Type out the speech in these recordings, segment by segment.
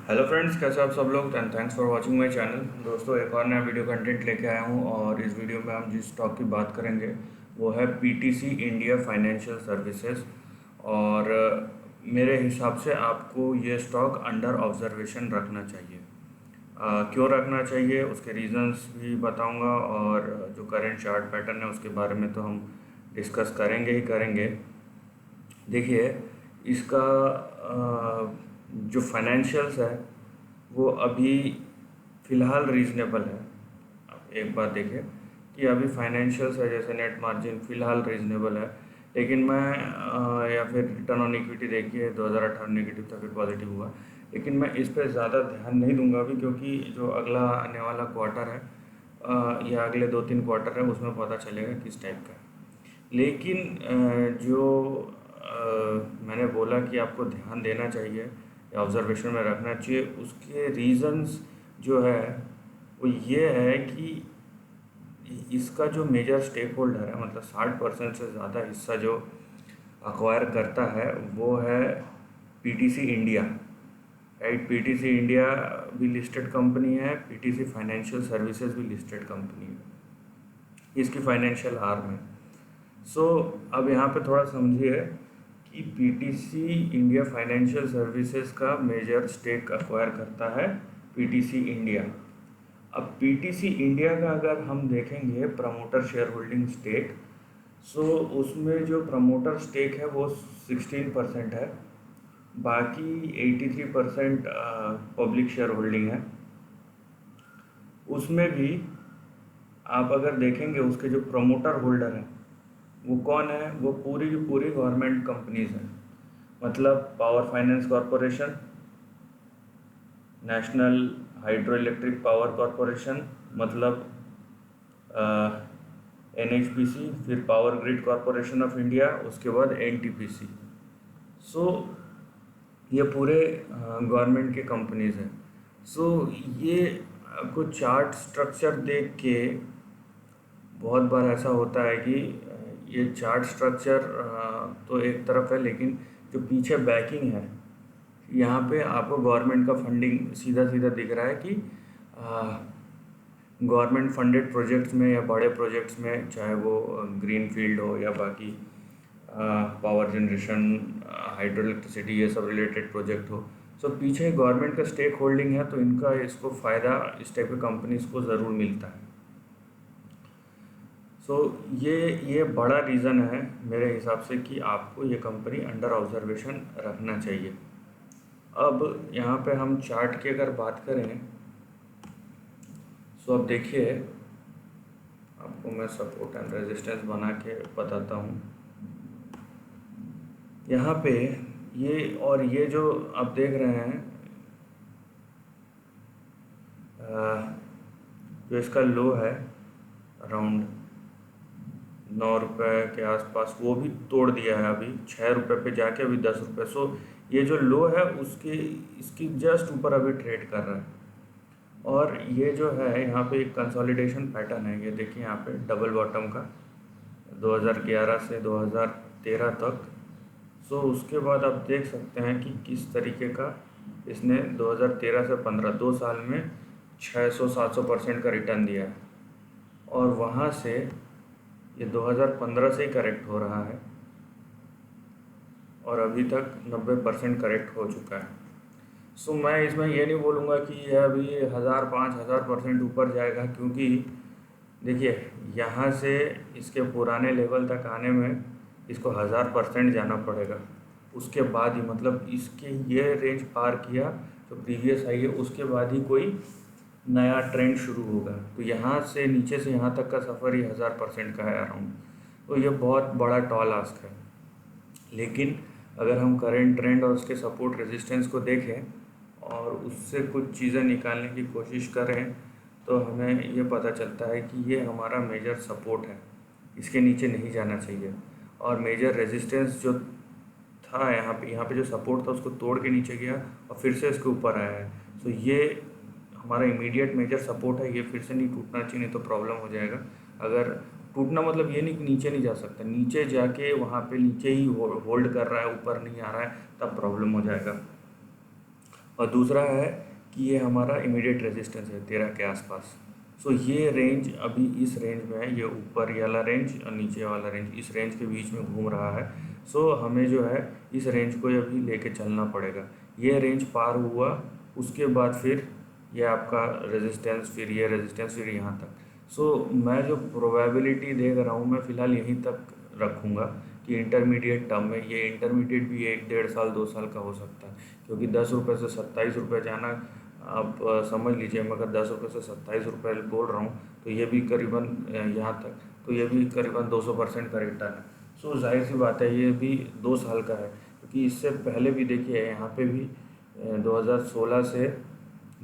Hello friends, कैसे आप सब लोग। And thanks for watching my channel. दोस्तों, एक और नया वीडियो कंटेंट लेके आया हूँ और इस वीडियो में हम जिस स्टॉक की बात करेंगे वो है पीटीसी इंडिया फाइनेंशियल सर्विसेज। और मेरे हिसाब से आपको ये स्टॉक अंडर ऑब्जर्वेशन रखना चाहिए। क्यों रखना चाहिए उसके रीजंस भी बताऊंगा, और जो करंट चार्ट पैटर्न है उसके बारे में तो हम डिस्कस करेंगे ही करेंगे। देखिए, इसका जो फाइनेंशियल्स है वो अभी फ़िलहाल रीज़नेबल है। अब एक बात देखिए कि अभी फाइनेंशियल्स है, जैसे नेट मार्जिन फ़िलहाल रीज़नेबल है। लेकिन मैं या फिर रिटर्न ऑन इक्विटी देखिए, 2018 नेगेटिव था फिर पॉजिटिव हुआ। लेकिन मैं इस पर ज़्यादा ध्यान नहीं दूंगा अभी, क्योंकि जो अगला आने वाला क्वार्टर है या अगले 2-3 क्वार्टर है उसमें पता चलेगा किस टाइप का है। लेकिन जो मैंने बोला कि आपको ध्यान देना चाहिए या ऑब्जर्वेशन में रखना चाहिए, उसके रीज़न्स जो है वो ये है कि इसका जो मेजर स्टेक होल्डर है, मतलब 60% से ज़्यादा हिस्सा जो अक्वायर करता है वो है PTC India. Right, PTC India भी लिस्टेड कंपनी है, पीटीसी फाइनेंशियल सर्विसेज भी लिस्टेड कंपनी है, इसकी फाइनेंशियल आर्म है। अब यहाँ पे थोड़ा समझिए कि पीटीसी इंडिया फाइनेंशियल सर्विसेज का मेजर स्टेक अक्वायर करता है पीटीसी इंडिया। अब पीटीसी इंडिया का अगर हम देखेंगे प्रमोटर शेयर होल्डिंग स्टेक, उसमें जो प्रमोटर स्टेक है वो 16% है, बाकी 83% पब्लिक शेयर होल्डिंग है। उसमें भी आप अगर देखेंगे उसके जो प्रमोटर होल्डर हैं वो कौन है, वो पूरी की पूरी गवर्नमेंट कंपनीज हैं। मतलब power finance corporation, national hydro electric power corporation, मतलब एनएचपीसी, फिर power grid corporation of India, उसके बाद एनटीपीसी। सो ये पूरे गवर्नमेंट के कंपनीज हैं। ये कुछ चार्ट स्ट्रक्चर देख के बहुत बार ऐसा होता है कि ये चार्ट स्ट्रक्चर तो एक तरफ है, लेकिन जो पीछे बैकिंग है, यहाँ पे आपको गवर्नमेंट का फंडिंग सीधा सीधा दिख रहा है कि गवर्नमेंट फंडेड प्रोजेक्ट्स में या बड़े प्रोजेक्ट्स में, चाहे वो ग्रीन फील्ड हो या बाकी पावर जनरेशन, हाइड्रो इलेक्ट्रिसिटी, ये सब रिलेटेड प्रोजेक्ट हो। पीछे गवर्नमेंट का स्टेक होल्डिंग है, तो इनका इसको फ़ायदा इस टाइप की कंपनीज को ज़रूर मिलता है। ये बड़ा रीज़न है मेरे हिसाब से कि आपको ये कंपनी अंडर ऑब्जर्वेशन रखना चाहिए। अब यहाँ पे हम चार्ट की अगर बात करें, अब देखिए, आपको मैं सपोर्ट एंड रेजिस्टेंस बना के बताता हूँ। यहाँ पे ये जो आप देख रहे हैं, जो इसका लो है अराउंड 9 रुपये के आसपास, वो भी तोड़ दिया है अभी 6 रुपये पे जाके, अभी 10 रुपये। ये जो लो है इसकी जस्ट ऊपर अभी ट्रेड कर रहा है। और ये जो है यहाँ पे एक कंसोलिडेशन पैटर्न है, ये देखिए यहाँ पे डबल बॉटम का 2011 से 2013 तक। उसके बाद आप देख सकते हैं कि किस तरीके का इसने 2013 से 15 2 साल में 600-700% का रिटर्न दिया है। और वहाँ से ये 2015 से ही करेक्ट हो रहा है और अभी तक 90% करेक्ट हो चुका है। मैं इसमें ये नहीं बोलूँगा कि यह अभी 1000-5000% ऊपर जाएगा, क्योंकि देखिए यहाँ से इसके पुराने लेवल तक आने में इसको 1000% जाना पड़ेगा। उसके बाद ही, मतलब इसके ये रेंज पार किया तो प्रीवियस हाई है, उसके बाद ही कोई नया ट्रेंड शुरू होगा। तो यहाँ से नीचे से यहाँ तक का सफ़र ही 1000% का है अराउंड। तो ये बहुत बड़ा टॉल आस्क है। लेकिन अगर हम करेंट ट्रेंड और उसके सपोर्ट रेजिस्टेंस को देखें और उससे कुछ चीज़ें निकालने की कोशिश करें, तो हमें ये पता चलता है कि ये हमारा मेजर सपोर्ट है, इसके नीचे नहीं जाना चाहिए। और मेजर रेजिस्टेंस जो था यहाँ पे जो सपोर्ट था उसको तोड़ के नीचे गया और फिर से इसके ऊपर आया है। ये हमारा इमीडिएट मेजर सपोर्ट है, ये फिर से नहीं टूटना चाहिए, नहीं तो प्रॉब्लम हो जाएगा। अगर टूटना मतलब ये नहीं कि नीचे नहीं जा सकता, नीचे जाके वहाँ पे नीचे ही होल्ड कर रहा है, ऊपर नहीं आ रहा है, तब प्रॉब्लम हो जाएगा। और दूसरा है कि ये हमारा इमीडिएट रेजिस्टेंस है 13 के आसपास। सो ये रेंज अभी इस रेंज में है, ये ऊपर ये वाला रेंज और नीचे वाला रेंज इस रेंज के बीच में घूम रहा है। सो हमें जो है इस रेंज को अभी लेके चलना पड़ेगा। ये रेंज पार हुआ उसके बाद फिर ये आपका रेजिस्टेंस, फिर ये रेजिस्टेंस, फिर यहाँ तक। सो मैं जो प्रोबेबिलिटी देख रहा हूँ मैं फ़िलहाल यहीं तक रखूँगा कि इंटरमीडिएट टर्म में, ये इंटरमीडिएट भी 1-1.5 साल 2 साल का हो सकता है, क्योंकि 10 रुपये से 27 रुपये जाना आप समझ लीजिए। मैं अगर 10 रुपये से 27 रुपये बोल रहा हूँ तो ये भी करीबन यहाँ तक, तो ये भी करीबन 200% का रिटर्न है। सो जाहिर सी बात है ये भी 2 साल का है, क्योंकि इससे पहले भी देखिए यहाँ पे भी 2016 से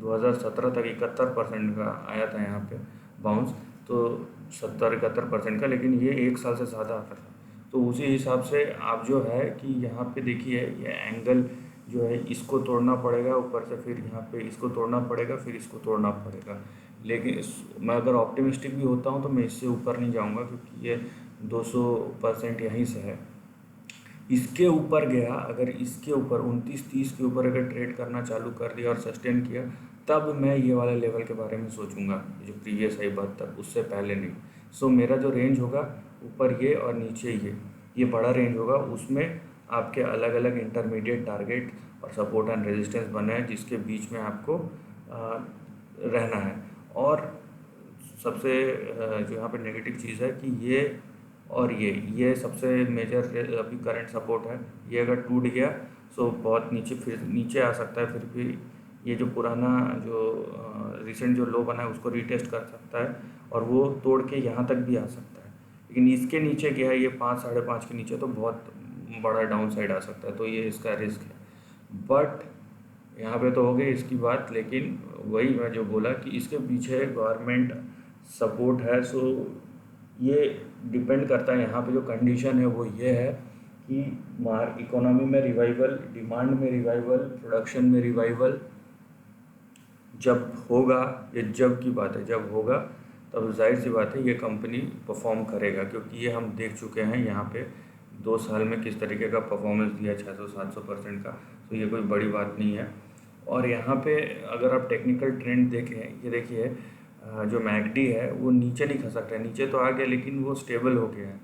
2017 तक 71% का आया था यहाँ पे बाउंस, तो 70-71% का, लेकिन ये 1 साल से ज़्यादा आता था। तो उसी हिसाब से आप जो है कि यहाँ पे देखिए ये एंगल जो है इसको तोड़ना पड़ेगा ऊपर से, फिर यहाँ पे इसको तोड़ना पड़ेगा, फिर इसको तोड़ना पड़ेगा। लेकिन मैं अगर ऑप्टिमिस्टिक भी होता हूँ तो मैं इससे ऊपर नहीं जाऊँगा, क्योंकि ये 200% यहीं से है। इसके ऊपर गया, अगर इसके ऊपर 29-30 के ऊपर अगर ट्रेड करना चालू कर दिया और सस्टेन किया, तब मैं ये वाले लेवल के बारे में सोचूंगा, जो प्रीवियस है 72, उससे पहले नहीं। सो मेरा जो रेंज होगा ऊपर ये और नीचे ये बड़ा रेंज होगा, उसमें आपके अलग अलग इंटरमीडिएट टारगेट और सपोर्ट एंड रेजिस्टेंस बने हैं, जिसके बीच में आपको रहना है। और सबसे जो यहाँ पे नेगेटिव चीज़ है कि ये और ये सबसे मेजर अभी करंट सपोर्ट है। ये अगर टूट गया सो बहुत नीचे, फिर नीचे आ सकता है, फिर भी ये जो पुराना जो रिसेंट जो लो बना है उसको रीटेस्ट कर सकता है और वो तोड़ के यहाँ तक भी आ सकता है। लेकिन इसके नीचे क्या है, ये 5-5.5 के नीचे तो बहुत बड़ा डाउन साइड आ सकता है, तो ये इसका रिस्क है। बट यहाँ पे तो हो गई इसकी बात, लेकिन वही मैं जो बोला कि इसके पीछे गवर्नमेंट सपोर्ट है। सो ये डिपेंड करता है, यहाँ पे जो कंडीशन है वो ये है कि इकोनॉमी में रिवाइवल, डिमांड में रिवाइवल, प्रोडक्शन में रिवाइवल जब होगा, ये जब की बात है, जब होगा तब जाहिर सी बात है ये कंपनी परफॉर्म करेगा, क्योंकि ये हम देख चुके हैं यहाँ पे 2 साल में किस तरीके का परफॉर्मेंस दिया, 600-700% का। तो ये कोई बड़ी बात नहीं है। और यहाँ पे अगर आप टेक्निकल ट्रेंड देखें, ये देखिए जो मैकडी है वो नीचे नहीं खसक रहा है, नीचे तो आ गया लेकिन वो स्टेबल हो गया है,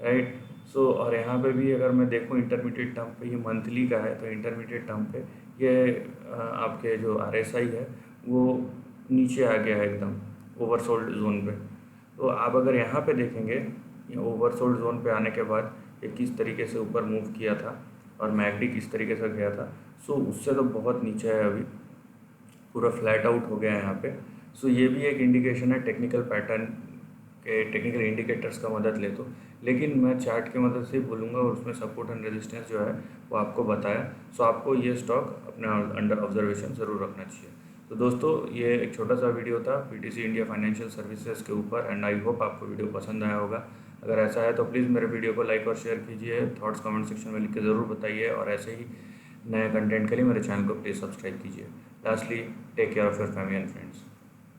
राइट। सो और यहाँ पे भी अगर मैं देखूँ इंटरमीडिएट टर्म पे, ये मंथली का है, तो इंटरमीडिएट टर्म पे ये आपके जो RSI है वो नीचे आ गया है एकदम ओवरसोल्ड जोन पे। तो आप अगर यहाँ पे देखेंगे, ये ओवरसोल्ड जोन पे आने के बाद ये किस तरीके से ऊपर मूव किया था और मैकडी किस तरीके से गया था। सो उससे तो बहुत नीचे है, अभी पूरा फ्लैट आउट हो गया है यहाँ पे। सो ये भी एक इंडिकेशन है टेक्निकल पैटर्न के, टेक्निकल इंडिकेटर्स का मदद ले तो, लेकिन मैं चार्ट की मदद से बोलूँगा और उसमें सपोर्ट एंड रेजिस्टेंस जो है वो आपको बताया। सो आपको ये स्टॉक अपने अंडर ऑब्जर्वेशन ज़रूर रखना चाहिए। तो दोस्तों ये एक छोटा सा वीडियो था PTC इंडिया फाइनेंशियल सर्विसेज के ऊपर, एंड आई होप आपको वीडियो पसंद आया होगा। अगर ऐसा है तो प्लीज़ मेरे वीडियो को लाइक और शेयर कीजिए, थॉट्स कमेंट सेक्शन में लिख के ज़रूर बताइए, और ऐसे ही नए कंटेंट के लिए मेरे चैनल को प्लीज़ सब्सक्राइब कीजिए। Lastly, take care of your family and friends.